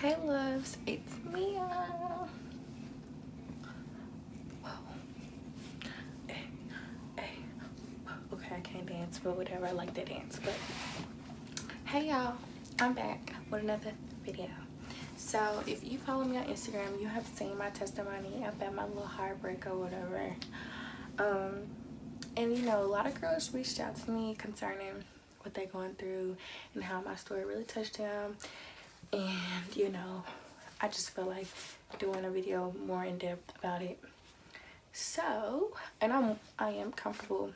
Hey loves, it's Mia. Whoa. Hey, hey. Okay, I can't dance, but whatever, I like that dance. But hey y'all, I'm back with another video. So if you follow me on Instagram, you have seen my testimony about my little heartbreak or whatever. And you know, a lot of girls reached out to me concerning what they're going through and how my story really touched them. And you know, I just feel like doing a video more in depth about it. So, and I am comfortable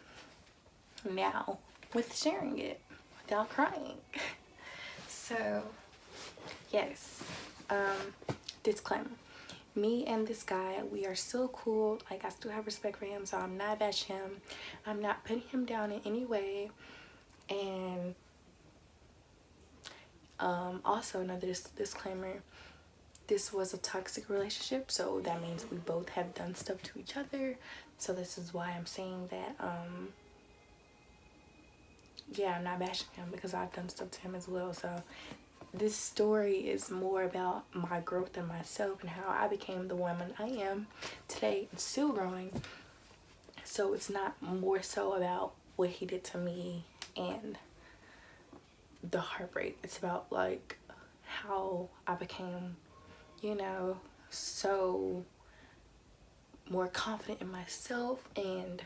now with sharing it without crying. So, yes. Disclaimer. Me and this guy, we are still cool. Like, I still have respect for him, so I'm not bashing him. I'm not putting him down in any way. And also another disclaimer, this was a toxic relationship, so that means we both have done stuff to each other. So this is why I'm saying that yeah, I'm not bashing him because I've done stuff to him as well. So this story is more about my growth in myself and how I became the woman I am today and still growing. So it's not more so about what he did to me and the heartbreak. It's about like how I became, you know, so more confident in myself, and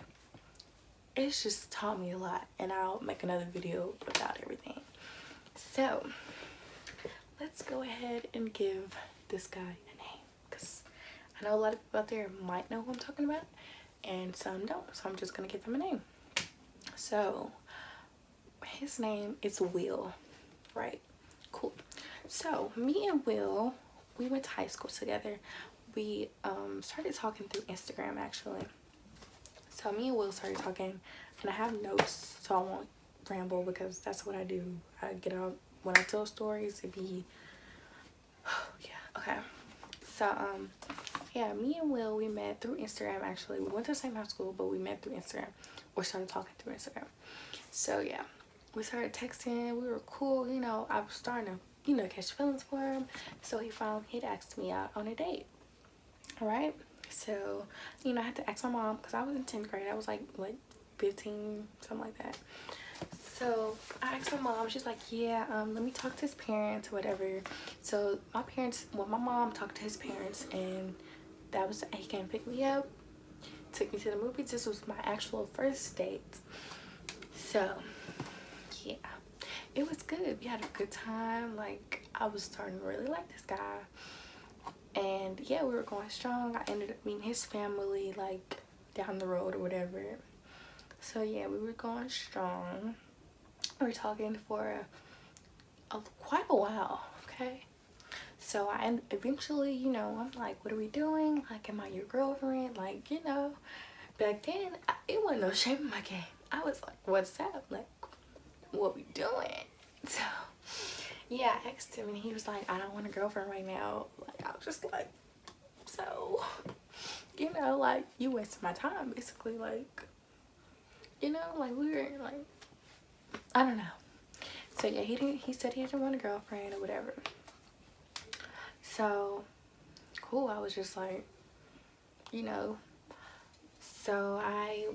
it's just taught me a lot. And I'll make another video about everything. So let's go ahead and give this guy a name, because I know a lot of people out there might know who I'm talking about and some don't, so I'm just gonna give him a name. So his name is Will, right? Cool. So me and Will, we went to high school together. We started talking through Instagram actually. So me and Will started talking, and I have notes so I won't ramble because that's what I do. I get out when I tell stories. It be yeah, okay. So yeah, me and Will, we met through Instagram actually. We went to the same high school, but we met through Instagram, or started talking through Instagram. So yeah, we started texting. We were cool, you know. I was starting to, you know, catch feelings for him. So he'd asked me out on a date. All right. So, you know, I had to ask my mom because I was in 10th grade. I was like, what, 15, something like that. So I asked my mom. She's like, yeah, let me talk to his parents or whatever. So my parents, well, my mom talked to his parents, and that was, he came pick me up, took me to the movies. This was my actual first date. So yeah, it was good. We had a good time. Like, I was starting to really like this guy. And yeah, we were going strong. I ended up meeting his family like down the road or whatever. So yeah, we were going strong. We were talking for quite a while, okay? So I eventually, you know, I'm like, what are we doing? Like, am I your girlfriend? Like, you know, back then, it wasn't no shame in my game. I was like, what's up? Like, what we doing? So yeah, I asked him, and he was like, I don't want a girlfriend right now. Like, I was just like, so, you know, like, you wasted my time, basically. Like, you know, like, we were like, I don't know. So yeah, he said he didn't want a girlfriend or whatever. So cool. I was just like, you know. So I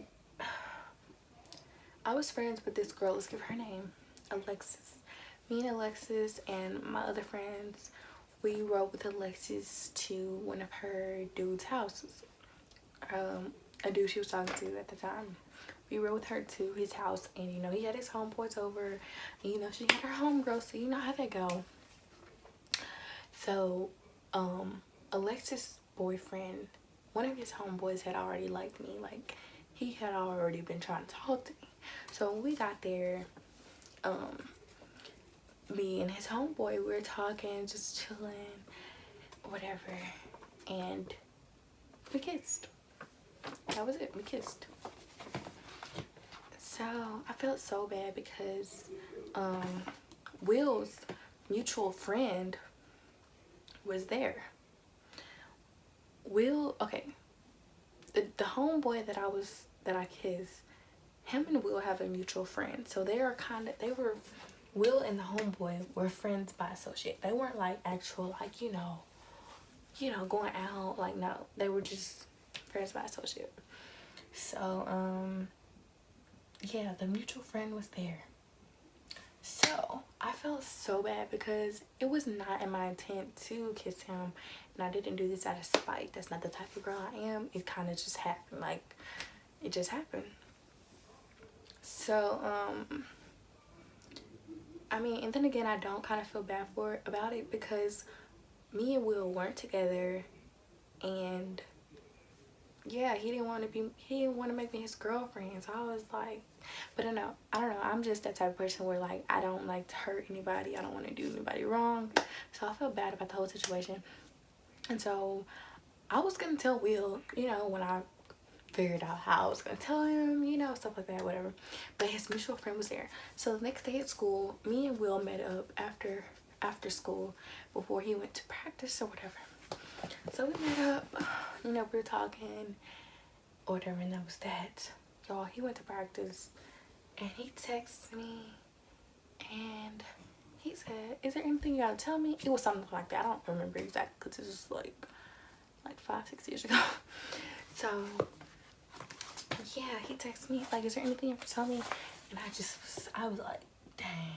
was friends with this girl. Let's give her name, Alexis. Me and Alexis and my other friends, we rode with Alexis to one of her dude's houses. A dude she was talking to at the time. We rode with her to his house, and you know, he had his homeboys over, and you know, she had her homegirl, so you know how they go. So Alexis' boyfriend, one of his homeboys, had already liked me. Like, he had already been trying to talk to me. So when we got there, me and his homeboy, we were talking, just chilling, whatever, and we kissed. That was it. We kissed. So I felt so bad because Will's mutual friend was there. Will, okay, the homeboy that I kissed, him and Will have a mutual friend. So they were Will and the homeboy were friends by associate. They weren't like actual, like, going out. Like, no, they were just friends by associate. So, yeah, the mutual friend was there. So I felt so bad because it was not in my intent to kiss him, and I didn't do this out of spite. That's not the type of girl I am. It kind of just happened. Like, it just happened. So I mean, and then again, I don't kind of feel bad about it because me and Will weren't together, and yeah, he didn't want to make me his girlfriend. So I was like, but I don't know, I'm just that type of person where, like, I don't like to hurt anybody. I don't want to do anybody wrong. So I felt bad about the whole situation. And so I was gonna tell Will, when I figured out how I was gonna tell him, stuff like that, whatever. But his mutual friend was there. So the next day at school, me and Will met up after school before he went to practice or whatever. So we met up, we were talking or whatever, and that was that. Y'all, he went to practice and he texted me and he said, "Is there anything you gotta tell me?" It was something like that. I don't remember exactly because it was like 5-6 years ago. So yeah, he texted me. He's like, "Is there anything you have to tell me?" And I was like, dang.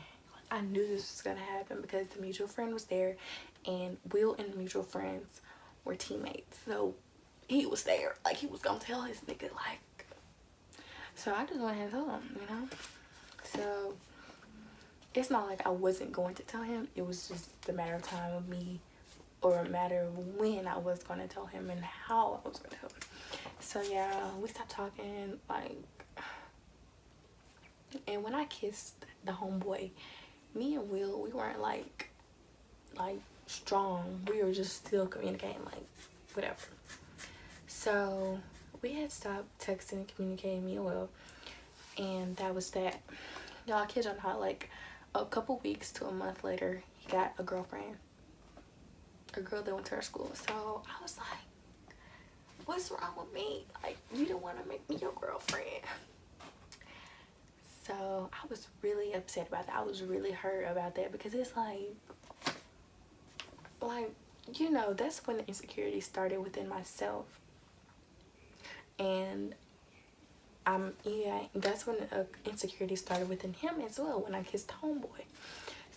I knew this was gonna happen because the mutual friend was there, and Will and the mutual friends were teammates. So he was there. Like, he was gonna tell his nigga, like. So I just went ahead and told him, So it's not like I wasn't going to tell him. It was just a matter of time of me, or a matter of when I was gonna tell him and how I was gonna tell him. So yeah, we stopped talking, like, and when I kissed the homeboy, me and Will, we weren't like strong. We were just still communicating, like, whatever. So we had stopped texting and communicating, me and Will, and that was that. Y'all, I kid you not, like, a couple weeks to a month later, he got a girlfriend, a girl that went to our school. So I was like, what's wrong with me? Like, you didn't want to make me your girlfriend. So I was really upset about that. I was really hurt about that because it's like, that's when the insecurity started within myself. And that's when the insecurity started within him as well, when I kissed homeboy.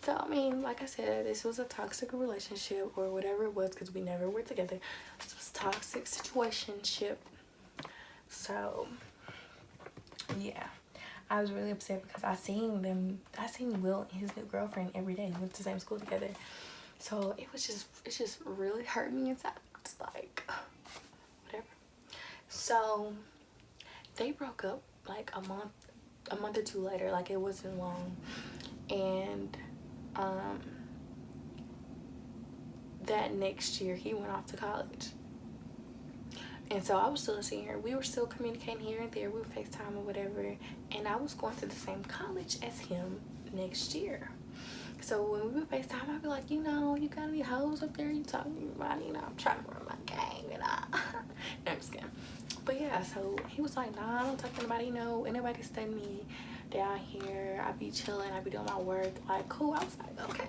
So I mean, like I said, this was a toxic relationship or whatever it was, because we never were together. This was a toxic situationship. So yeah, I was really upset because I seen Will and his new girlfriend every day. We went to the same school together. So it just really hurt me inside. It's like, whatever. So they broke up like a month or two later. Like, it wasn't long. And that next year he went off to college. And so I was still a senior. We were still communicating here and there. We would FaceTime or whatever. And I was going to the same college as him next year. So when we would FaceTime, I'd be like, you got any hoes up there you talking about? I'm trying to run my game, No, I'm just kidding. But yeah, so he was like, nah, I don't talk to anybody, anybody studying me down here. I be chilling, I be doing my work. Like, cool. I was like, okay,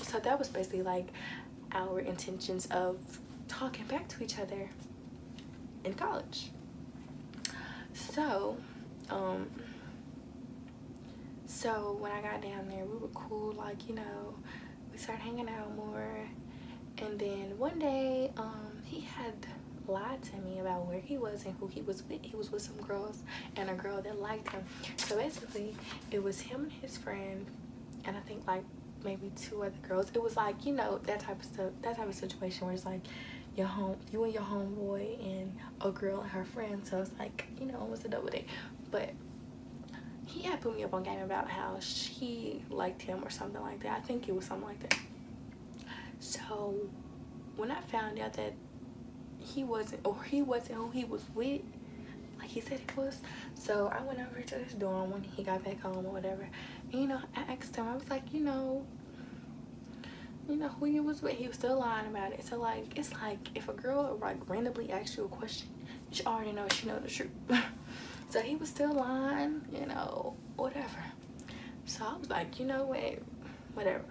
So that was basically like our intentions of talking back to each other in college. So when I got down there, we were cool, like, we started hanging out more. And then one day, he had lied to me about where he was and who he was with. He was with some girls and a girl that liked him. So basically, it was him and his friend, and I think like maybe 2 other girls. It was like, that type of stuff, that type of situation where it's like you and your homeboy and a girl and her friend. So it's like, it was a double date. But he had put me up on game about how she liked him or something like that. I think it was something like that. So when I found out that he wasn't who he was with, like he said he was, so I went over to his dorm when he got back home or whatever. And, I asked him, I was like, who you was with. He was still lying about it. So like, it's like if a girl like randomly asks you a question, you already know she know the truth. So he was still lying, whatever. So I was like, you know what, whatever,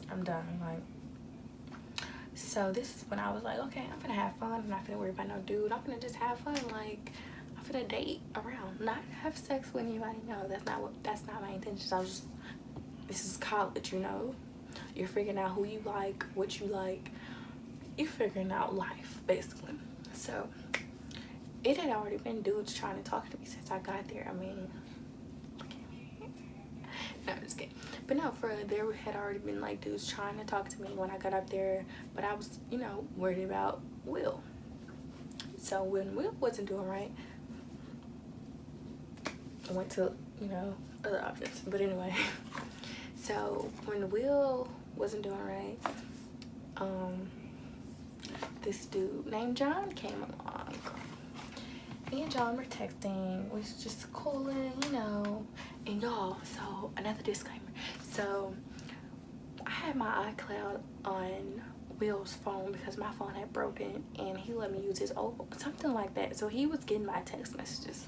I'm done. Like, so this is when I was like, okay, I'm gonna have fun. I'm not gonna worry about no dude. I'm gonna just have fun. Like, I'm gonna date around, not have sex with anybody. No, that's not my intentions. I was just, this is college, you know. You're figuring out who you like, what you like. You're figuring out life, basically. So it had already been dudes trying to talk to me since I got there. I mean, no, I'm just kidding. But no, there had already been like dudes trying to talk to me when I got up there. But I was, you know, worried about Will. So when Will wasn't doing right, I went to, you know, other options. But anyway, so when Will wasn't doing right, this dude named John came along. Me and John were texting, we was just cooling, you know. And y'all, so another disclaimer. So I had my iCloud on Will's phone because my phone had broken, and he let me use his old, something like that. So he was getting my text messages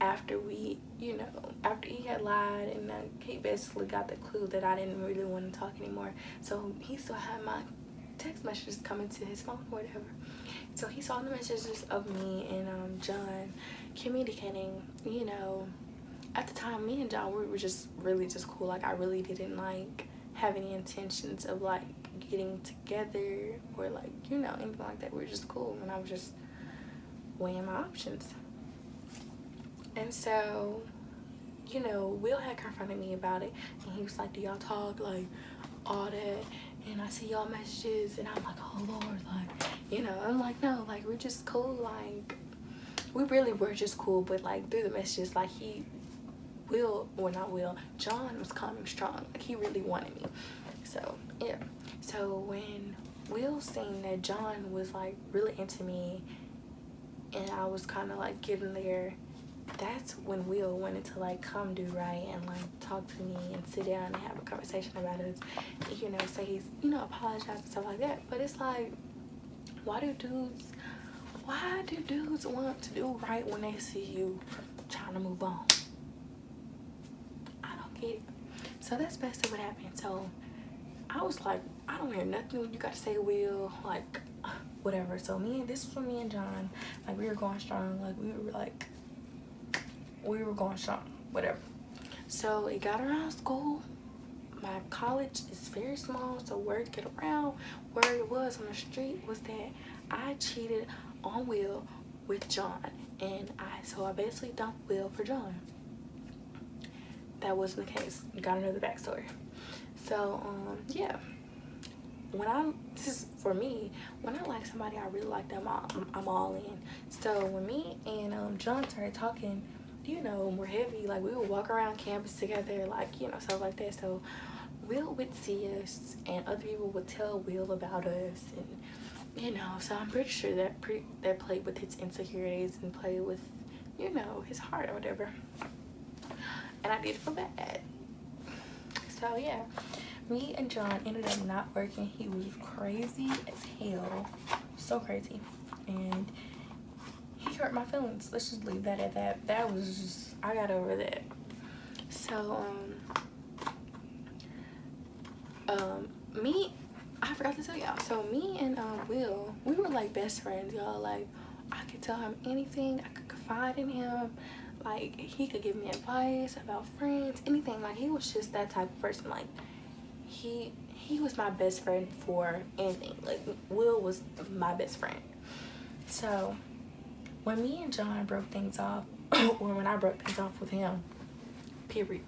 after we, you know, after he had lied, and he basically got the clue that I didn't really want to talk anymore. So he still had my text messages coming to his phone or whatever. So he saw the messages of me and John communicating, you know. At the time, me and John, we were just really just cool. Like, I really didn't like have any intentions of like getting together or like, you know, anything like that. We were just cool, and I was just weighing my options. And so, you know, Will had confronted me about it, and he was like, do y'all talk, like, all that? And I see y'all messages, and I'm like, oh Lord, like, you know, I'm like, no, like, we're just cool. Like, we really were just cool, but like through the messages, like, John was coming strong. Like, he really wanted me. So yeah, so when Will seen that John was like really into me, and I was kind of like getting there, that's when Will wanted to like come do right and like talk to me and sit down and have a conversation about us, you know, say he's, you know, apologize and stuff like that. But it's like, why do dudes want to do right when they see you trying to move on? I don't get it. So that's basically what happened. So I was like, I don't hear nothing you got to say, Will, like, whatever. So this was for me and John, like, we were going strong, like, we were going strong, whatever. So it got around school. My college is very small, so word get around. Word it was on the street was that I cheated on Will with John, and I basically dumped Will for John. That wasn't the case. Got another backstory. So yeah, this is for me, when I like somebody, I really like them, I'm all in. So when me and John started talking, you know, we're heavy, like, we would walk around campus together, like, you know, stuff like that. So Will would see us, and other people would tell Will about us, and, you know, so I'm pretty sure that played with his insecurities and played with, you know, his heart or whatever. And I did feel bad. So yeah, me and John ended up not working. He was crazy as hell, so crazy, and he hurt my feelings. Let's just leave that at that. That was just, I got over that. So I forgot to tell y'all. So me and Will, we were like best friends, y'all. Like, I could tell him anything. I could confide in him. Like, he could give me advice about friends, anything. Like, he was just that type of person. Like, he was my best friend for anything. Like, Will was my best friend. So when me and John broke things off, or when I broke things off with him, period,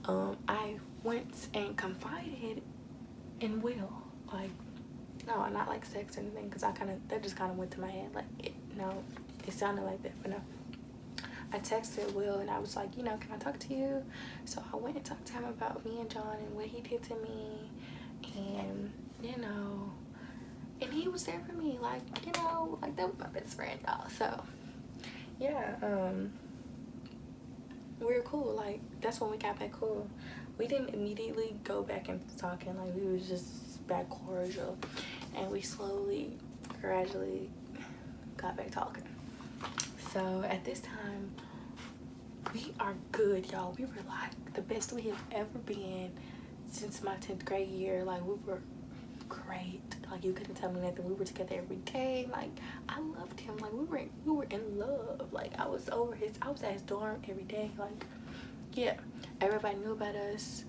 I went and confided in Will. Like, no, not like sex or anything, because that just kind of went to my head. Like, it sounded like that, but no. I texted Will, and I was like, you know, can I talk to you? So I went and talked to him about me and John and what he did to me, and, you know, and he was there for me, like, you know, like, that was my best friend, y'all. So yeah, we were cool. Like, that's when we got back cool. We didn't immediately go back into talking. Like, we was just back cordial, and we slowly, gradually got back talking. So at this time, we are good, y'all. We were like the best we have ever been since my 10th grade year. Like, we were great. Like, you couldn't tell me nothing. We were together every day. Like, I loved him. Like, we were in love. Like, I was at his dorm every day. Like, yeah, everybody knew about us.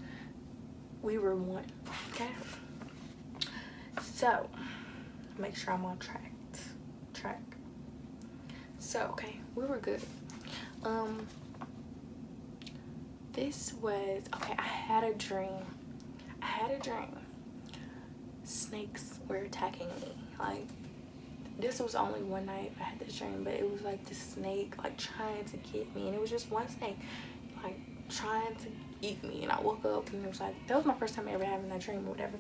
We were one. Okay, so make sure I'm on track. So, okay, we were good. This was, okay, I had a dream. Snakes were attacking me. Like, this was only one night I had this dream, but it was like this snake, like, trying to get me. And it was just one snake, like, trying to eat me. And I woke up and it was like, that was my first time ever having that dream or whatever.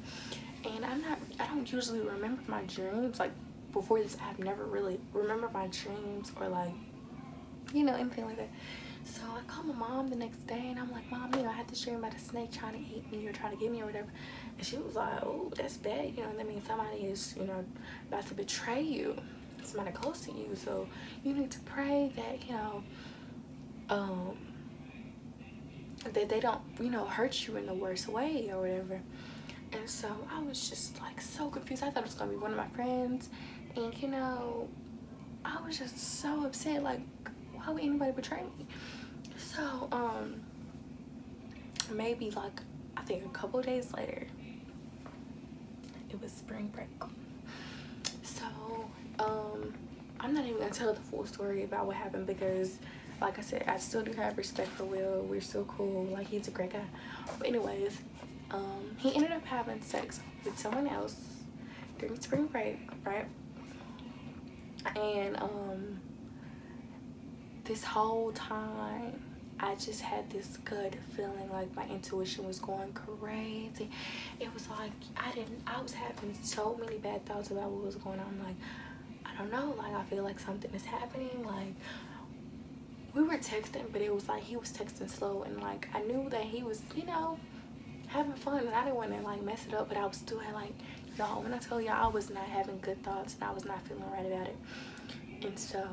And I don't usually remember my dreams. Like, before this, I've never really remembered my dreams or, like, you know, anything like that. So I called my mom the next day and I'm like, Mom, you know, I had this dream about a snake trying to eat me or trying to get me or whatever. And she was like, oh, that's bad. You know, that means somebody is, you know, about to betray you. Somebody close to you. So you need to pray that, you know, that they don't, you know, hurt you in the worst way or whatever. And so I was just like so confused. I thought it was gonna be one of my friends. And, you know, I was just so upset. Like, why would anybody betray me? So, maybe like, I think a couple days later, it was spring break. So, I'm not even gonna tell the full story about what happened because, like I said, I still do have respect for Will. We're still cool. Like, he's a great guy. But anyways, he ended up having sex with someone else during spring break, right? And, this whole time, I just had this good feeling, like my intuition was going crazy. It was like, I was having so many bad thoughts about what was going on. Like, I don't know, like, I feel like something is happening. Like, we were texting, but it was like he was texting slow, and like I knew that he was, you know, having fun, and I didn't want to like mess it up, but I was still like, y'all, when I tell y'all, I was not having good thoughts and I was not feeling right about it. And so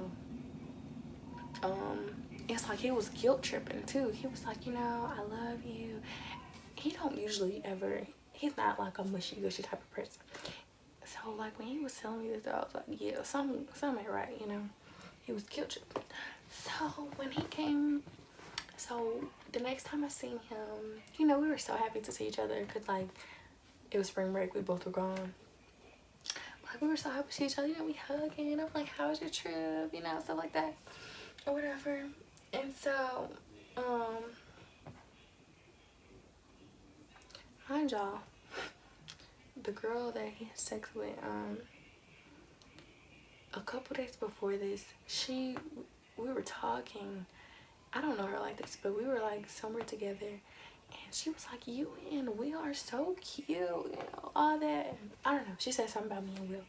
it's like he was guilt tripping too. He was like, you know, I love you. He don't usually ever, he's not like a mushy-gushy type of person. So like when he was telling me this, I was like, yeah, something ain't right, you know. He was guilt tripping. So when he came, so the next time I seen him, you know, we were so happy to see each other because like it was spring break, we both were gone. Like, we were so happy to see each other, you know, we hugging. I'm like, how was your trip, you know, stuff like that or whatever. And so mind y'all, the girl that he had sex with, a couple days before this, we were talking. I don't know her like this, but we were like somewhere together, and she was like, you and Will are so cute, you know, all that. And I don't know, she said something about me and Will,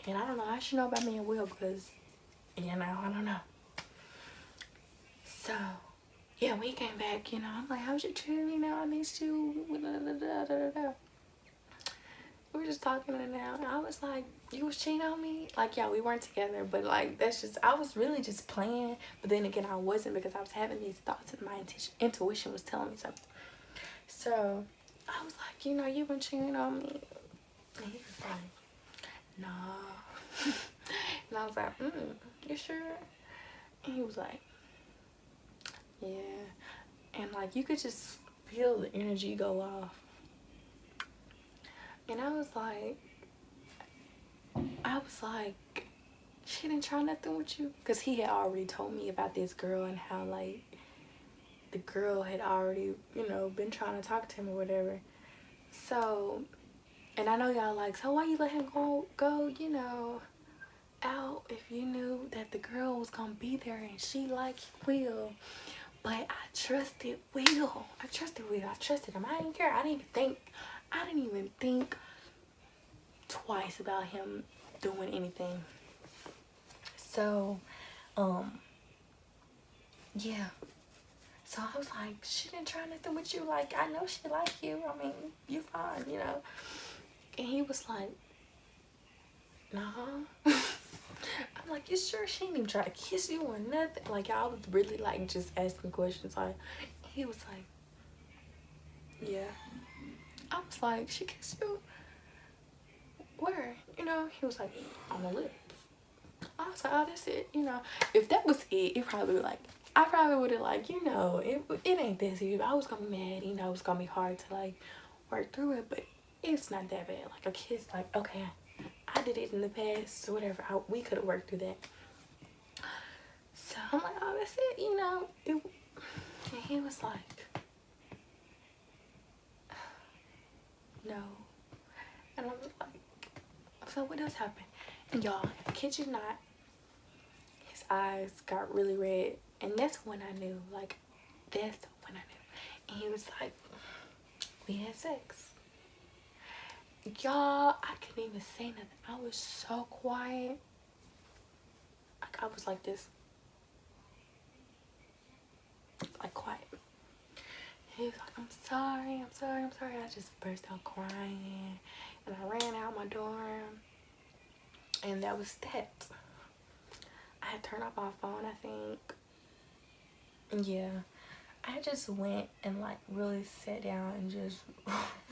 and I don't know how she know about me and Will because, you know, I don't know. So yeah, when he came back, you know, I'm like, how was your trip, you know, I missed you, we were just talking and now, and I was like, you was cheating on me? Like, yeah, we weren't together, but like, that's just, I was really just playing, but then again, I wasn't, because I was having these thoughts and my intuition was telling me something. So I was like, you know, you've been cheating on me. And he was like, nah. And I was like, you sure? And he was like, yeah. And like, you could just feel the energy go off. And I was like, she didn't try nothing with you? Because he had already told me about this girl and how, like, the girl had already, you know, been trying to talk to him or whatever. So, and I know y'all like, so why you let him go, you know, out if you knew that the girl was going to be there and she liked Will? But I trusted Will. I trusted him. I didn't care. I didn't even think twice about him doing anything. So yeah, so I was like, she didn't try nothing with you, like, I know she like you, I mean, you fine, you know. And he was like, nah. I'm I'm like, you sure she didn't even try to kiss you or nothing? Like, y'all was really like just asking questions. Like, he was like, yeah. I was like, she kissed you? Where? You know, he was like, on the lips. I was like, oh, that's it. You know, if that was it probably would like, I probably would have like, you know, it ain't that serious. I was gonna be mad, you know, it's gonna be hard to like work through it, but it's not that bad. Like a kiss, like, okay, I did it in the past or whatever. We could have worked through that. So I'm like, oh, that's it, you know. And he was like, no. And I was like, so what else happened? And y'all, kid you not, his eyes got really red. And that's when I knew, like, that's when I knew. And he was like, we had sex. Y'all, I couldn't even say nothing. I was so quiet. Like, I was like this. Like, quiet. He was like, I'm sorry. I just burst out crying. And I ran out my dorm. And that was that. I had turned off my phone, I think. Yeah. I just went and like really sat down and just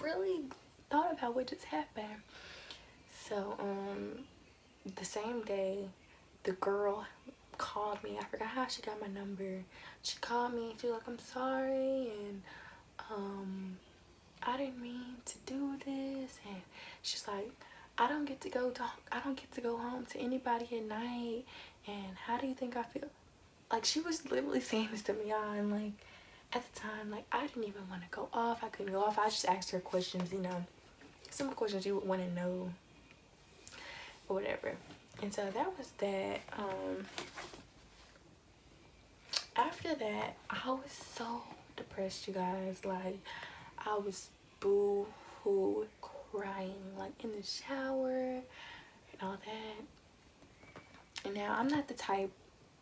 really thought about what just happened. So, the same day, the girl called me. I forgot how she got my number. She called me and she was like, I'm sorry, and I didn't mean to do this. And she's like, I don't get to go home to anybody at night, and how do you think I feel? Like, she was literally saying this to me, y'all. And like, at the time, like, I didn't even want to go off. I couldn't go off. I just asked her questions, you know, some questions you would want to know or whatever. And so that was that. After that, I was so depressed, you guys. Like, I was boo-hoo crying, like, in the shower and all that. And now, I'm not the type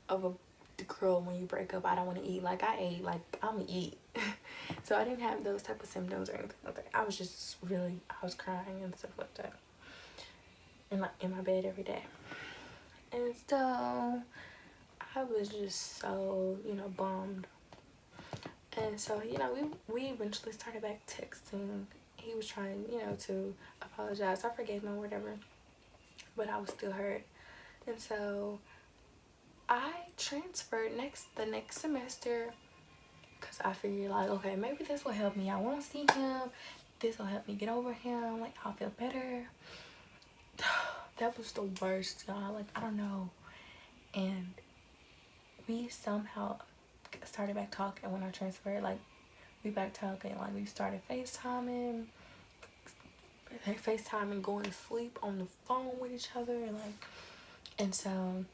of the girl when you break up, I don't want to eat. Like, I ate, like, I'm gonna eat. So I didn't have those type of symptoms or anything like that. I was just really, I was crying and stuff like that in my bed every day. And so I was just so, you know, bummed. And so, you know, we eventually started back texting. He was trying, you know, to apologize. I forgave him or whatever, but I was still hurt. And so I transferred the next semester, because I figured, like, okay, maybe this will help me. I won't see him. This will help me get over him. Like, I'll feel better. That was the worst, y'all. Like, I don't know. And we somehow started back talking when I transferred. Like, we back talking. Like, we started FaceTiming, going to sleep on the phone with each other. And so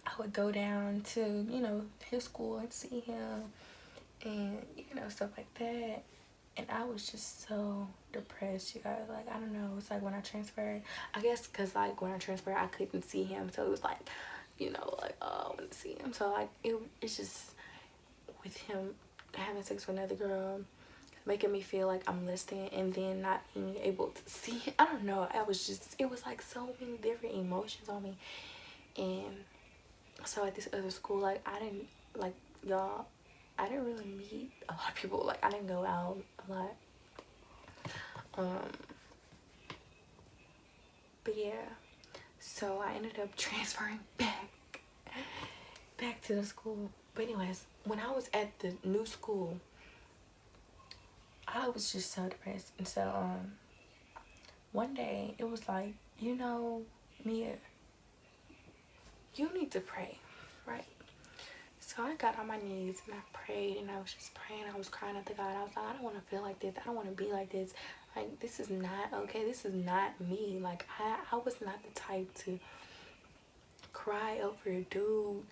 I would go down to, you know, his school and see him and, you know, stuff like that. And I was just so depressed, you guys. Like, I don't know. It's like when I transferred, I guess because, like, when I transferred, I couldn't see him. So it was like, you know, like, oh, I want to see him. So, like, it's just with him having sex with another girl, making me feel like I'm listening and then not being able to see him. I don't know. It was like so many different emotions on me. And so at this other school, like, I didn't, like, y'all, I didn't really meet a lot of people. Like, I didn't go out a lot. But yeah, so I ended up transferring back to the school. But anyways, when I was at the new school, I was just so depressed. And so one day it was like, you know, Mia, you need to pray, right? So I got on my knees and I prayed, and I was just praying. I was crying out to God. I was like, I don't want to feel like this. I don't want to be like this. Like, this is not okay. This is not me. Like, I was not the type to cry over a dude,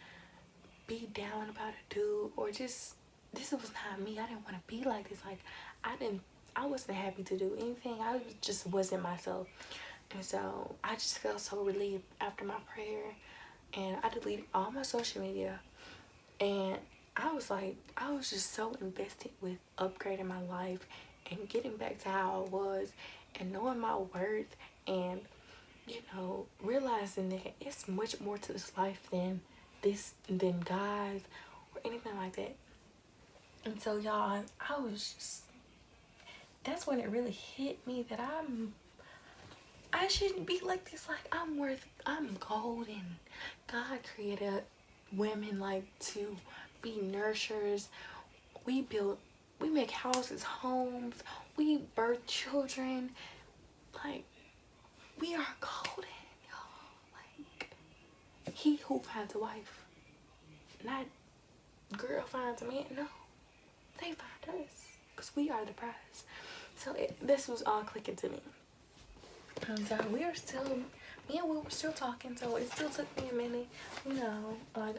be down about a dude, or just, this was not me. I didn't want to be like this. Like, I wasn't happy to do anything. I just wasn't myself. And so I just felt so relieved after my prayer, and I deleted all my social media. And I was just so invested with upgrading my life and getting back to how I was and knowing my worth and realizing that it's much more to this life than guys or anything like that. And so y'all, that's when it really hit me that I shouldn't be like this. Like, I'm golden. God created women like to be nurturers. We make houses, homes, we birth children. Like, we are golden, y'all. Like, he who finds a wife, not girl finds a man. No, they find us, because we are the prize. So this was all clicking to me. So me and Will were still talking, so it still took me a minute, like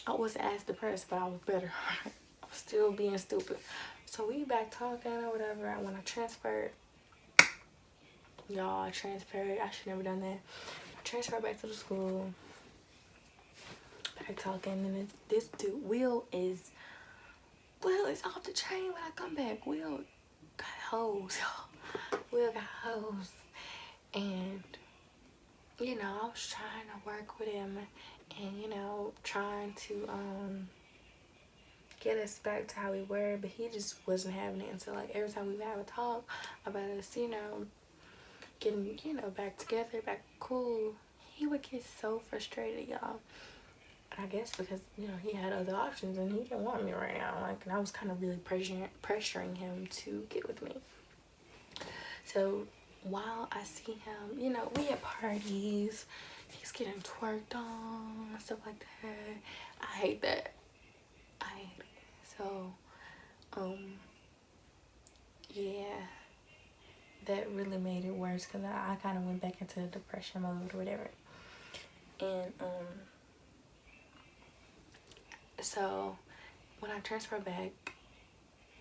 I wasn't as depressed, but I was better. I was still being stupid. So we back talking or whatever, and when I transferred, y'all, I should never done that. I transferred back to the school, back talking, and this dude, Will is off the chain when I come back. Will got hoes, y'all. Will got hoes. And, I was trying to work with him and, trying to get us back to how we were, but he just wasn't having it. And so, like, every time we would have a talk about us, getting, back together, back cool, he would get so frustrated, y'all. I guess because, he had other options and he didn't want me right now. Like, and I was kind of really pressuring him to get with me. So while I see him, we at parties, he's getting twerked on and stuff like that. I hate that. So, yeah, that really made it worse because I kind of went back into depression mode or whatever. And, so when I transferred back,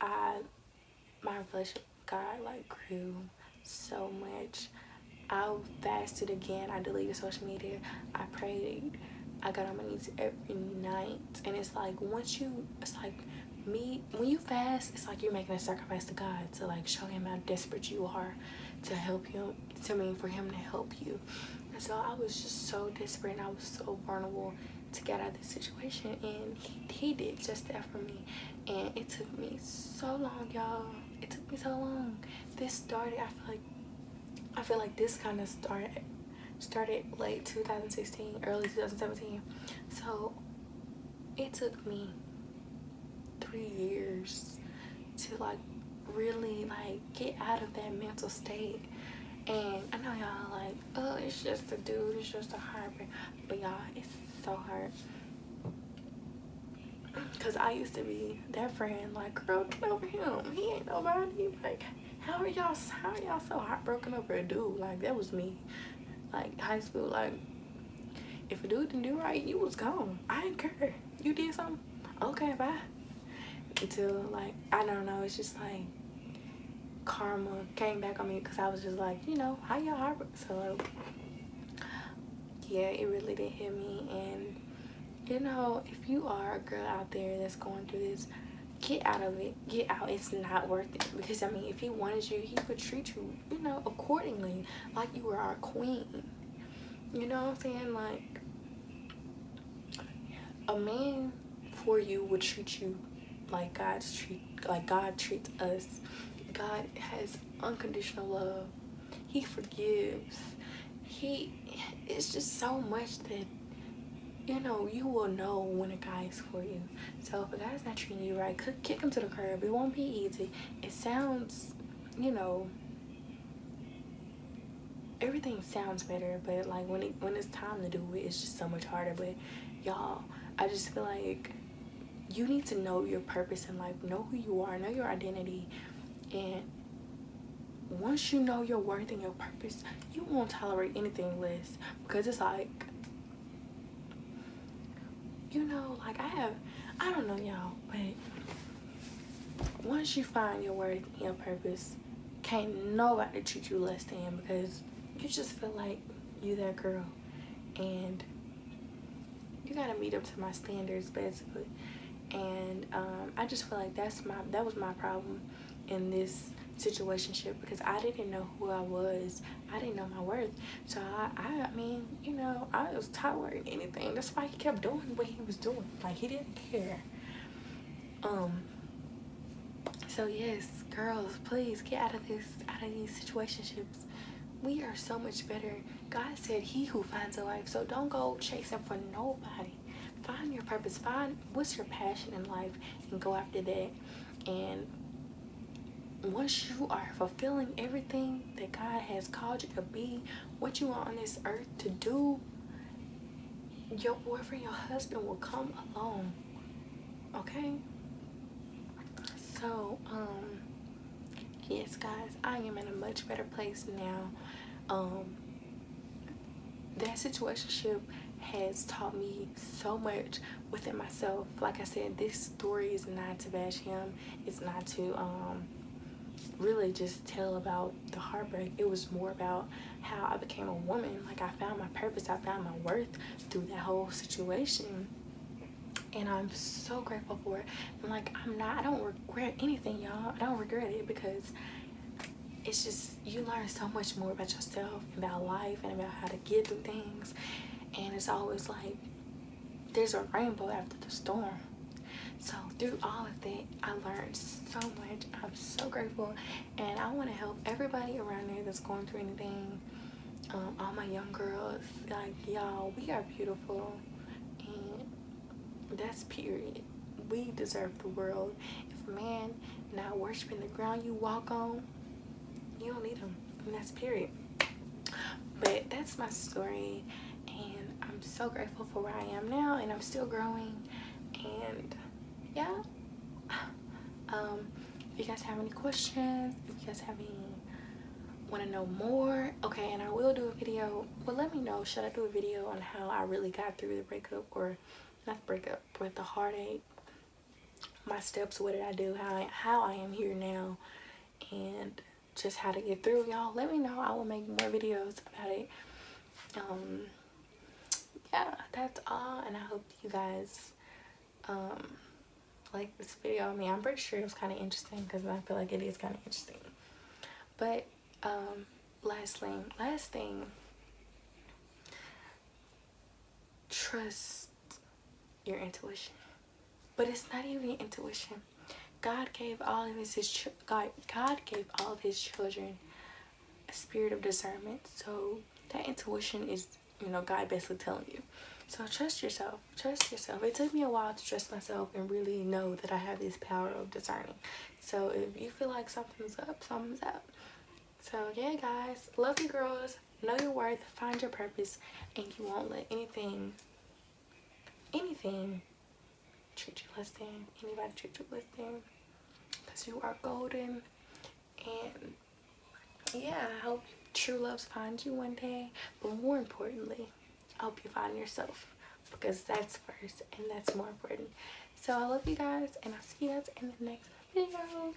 my relationship with God, like, grew so much. I fasted again. I deleted social media. I prayed. I got on my knees every night. And it's like, when you fast, it's like you're making a sacrifice to God to, like, show him how desperate you are to help him, for him to help you. And so I was just so desperate, and I was so vulnerable to get out of this situation, and he did just that for me. And it took me so long, y'all. It took me so long. This started, I feel like this kind of started late 2016, early 2017. So it took me 3 years to, like, really, like, get out of that mental state. And I know y'all like, oh, it's just a dude, it's just a heartbreak, but y'all, it's so hard. Cause I used to be that friend, like, girl, get over him. He ain't nobody. Like, how are y'all so heartbroken over a dude? Like, that was me. Like, high school, like, if a dude didn't do right, you was gone. I didn't care. You did something, okay, bye. Until, like, I don't know, it's just like karma came back on me, because I was just like, how y'all heartbroken? So, yeah, it really did hit me. And if you are a girl out there that's going through this, get out of it. Get out. It's not worth it. Because, if he wanted you, he would treat you, accordingly. Like you were our queen. You know what I'm saying? Like, a man for you would treat you like God treats us. God has unconditional love. He forgives. It's just so much that, you will know when a guy is for you. So if a guy's not treating you right, kick him to the curb. It won't be easy. It sounds, everything sounds better, but, like, when it's time to do it, it's just so much harder. But y'all, I just feel like you need to know your purpose in life, know who you are, know your identity. And once you know your worth and your purpose, you won't tolerate anything less. Because it's like, like, I don't know y'all, but once you find your worth and your purpose, can't nobody treat you less than, because you just feel like you that girl, and you gotta meet up to my standards, basically. And I just feel like that was my problem in this situationship because I didn't know who I was. I didn't know my worth. So I mean, you know, I was tolerating anything. That's why he kept doing what he was doing. Like, he didn't care. So yes, girls, please get out of these situationships. We are so much better. God said, "He who finds a wife." So don't go chasing for nobody. Find your purpose. Find what's your passion in life and go after that. And once you are fulfilling everything that God has called you to be, what you are on this earth to do, your boyfriend, your husband will come along. Okay? So, yes, guys, I am in a much better place now. That situationship has taught me so much within myself. Like I said, this story is not to bash him. It's not to really just tell about the heartbreak. It was more about how I became a woman. Like, I found my purpose. I found my worth through that whole situation. And I'm so grateful for it. And like, I don't regret anything, y'all. I don't regret it because it's just, you learn so much more about yourself, about life, and about how to get through things. And it's always like, there's a rainbow after the storm. So through all of that, I learned so much. I'm so grateful. And I want to help everybody around there that's going through anything. All my young girls, like, y'all, we are beautiful. And that's period. We deserve the world. If a man not worshiping the ground you walk on, you don't need him. And that's period. But that's my story. And I'm so grateful for where I am now. And I'm still growing. And yeah. If you guys have any questions, if you guys have any, want to know more, okay, and I will do a video. Well, let me know, should I do a video on how I really got through the breakup, or not the breakup, but the heartache, my steps, what did I do, how I am here now, and just how to get through. Y'all let me know. I will make more videos about it. Yeah, that's all, and I hope you guys like this video. I mean, I'm pretty sure it was kind of interesting because I feel like it is kind of interesting. But last thing, trust your intuition. But it's not even your intuition. God gave all of God gave all of his children a spirit of discernment. So that intuition is, you know, God basically telling you. So trust yourself. Trust yourself. It took me a while to trust myself and really know that I have this power of discerning. So if you feel like something's up, something's up. So yeah, guys, love you girls. Know your worth. Find your purpose, and you won't let anything treat you less than. Anybody treat you less than. Because you are golden. And yeah, I hope true love finds you one day. But more importantly, I hope you find yourself, because that's first and that's more important. So I love you guys, and I'll see you guys in the next video.